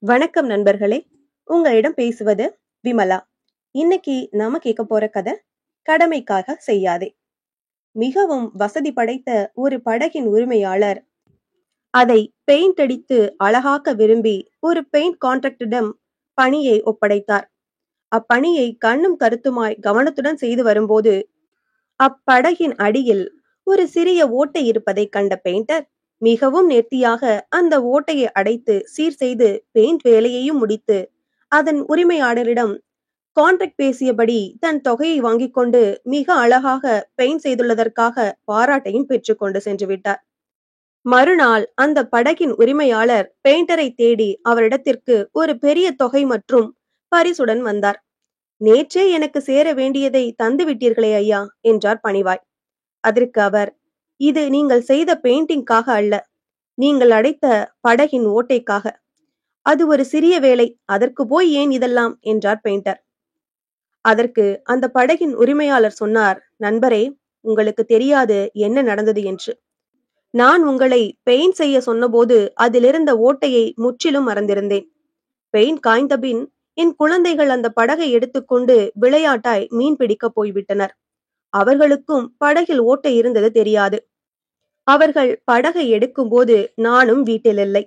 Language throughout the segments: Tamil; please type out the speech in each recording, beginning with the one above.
வணக்கம் நண்பர்களே. உங்களிடம் பேசுவது விமலா. இன்னைக்கு நாம கேட்க போற கதை கடமைக்காக செய்யாதே. மிகவும் வசதி படைத்த ஒரு படகின் உரிமையாளர் அதை பெயிண்ட் அடித்து அழகாக்க விரும்பி ஒரு பெயிண்ட் கான்ட்ராக்டரிடம் பணியை ஒப்படைத்தார். அப்பணியை கண்ணும் கருத்துமாய் கவனத்துடன் செய்து வரும்போது அப்படகின் அடியில் ஒரு சிறிய ஓட்டை இருப்பதை கண்ட பெயிண்டர் மிகவும் நேர்த்தியாக அந்த ஓட்டையை அடைத்து சீர் செய்து பெயிண்ட் வேலையையும் முடித்து அதன் உரிமையாளரிடம் கான்ட்ராக்ட் பேசியபடி தன் தொகையை வாங்கிக் கொண்டு மிக அழகாக பெயிண்ட் செய்துள்ளதற்காக பாராட்டையும் பெற்றுக்கொண்டு சென்று விட்டார். மறுநாள் அந்த படகின் உரிமையாளர் பெயிண்டரை தேடி அவரிடத்திற்கு ஒரு பெரிய தொகை மற்றும் பரிசுடன் வந்தார். நேற்றே எனக்கு சேர வேண்டியதை தந்து விட்டீர்களே ஐயா என்றார் பணிவாய். அதற்கு அவர், இது நீங்கள் செய்த பெயிண்டிங்காக அல்ல, நீங்கள் அடைத்த படகின் ஓட்டைக்காக. அது ஒரு சிறிய வேலை, அதற்கு போய் ஏன் இதெல்லாம் என்றார் பெயிண்டர். அதற்கு அந்த படகின் உரிமையாளர் சொன்னார், நண்பரே, உங்களுக்கு தெரியாது என்ன நடந்தது என்று. நான் உங்களை பெயிண்ட் செய்ய சொன்னபோது அதிலிருந்த ஓட்டையை முற்றிலும் மறந்திருந்தேன். பெயிண்ட் காய்ந்தபின் என் குழந்தைகள் அந்த படகை எடுத்துக்கொண்டு விளையாட்டாய் மீன் பிடிக்க போய்விட்டனர். அவர்களுக்கும் படகில் ஓட்டை இருந்தது தெரியாது. அவர்கள் படகை எடுக்கும்போது நானும் வீட்டில் இல்லை.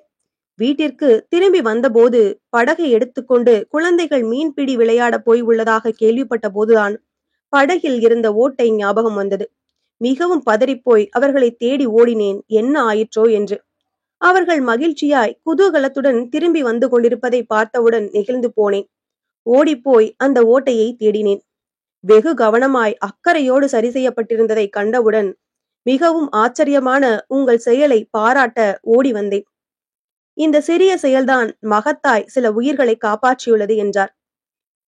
வீட்டிற்கு திரும்பி வந்தபோது படகை எடுத்துக்கொண்டு குழந்தைகள் மீன்பிடி விளையாட போய் உள்ளதாக கேள்விப்பட்ட போதுதான் படகில் இருந்த ஓட்டை ஞாபகம் வந்தது. மிகவும் பதறிப்போய் அவர்களை தேடி ஓடினேன், என்ன ஆயிற்றோ என்று. அவர்கள் மகிழ்ச்சியாய் குதூகலத்துடன் திரும்பி வந்து கொண்டிருப்பதை பார்த்தவுடன் நெகிழ்ந்து போனேன். ஓடிப்போய் அந்த ஓட்டையை தேடினேன். வெகு கவனமாய் அக்கறையோடு சரி செய்யப்பட்டிருந்ததை கண்டவுடன் மிகவும் ஆச்சரியமான உங்கள் செயலை பாராட்ட ஓடி வந்தேன். இந்த சிறிய செயல்தான் மகத்தாய் சில உயிர்களை காப்பாற்றியுள்ளது என்றார்.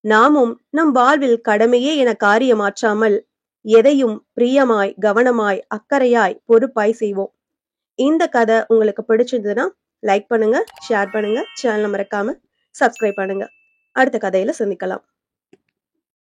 நாமும் நம் வாழ்வில் கடமையே என காரியமாற்றாமல் எதையும் பிரியமாய், கவனமாய், அக்கறையாய், பொறுப்பாய் செய்வோம். இந்த கதை உங்களுக்கு பிடிச்சிருந்ததுன்னா லைக் பண்ணுங்க, ஷேர் பண்ணுங்க, சேனலை மறக்காம சப்ஸ்கிரைப் பண்ணுங்க. அடுத்த கதையில சந்திக்கலாம்.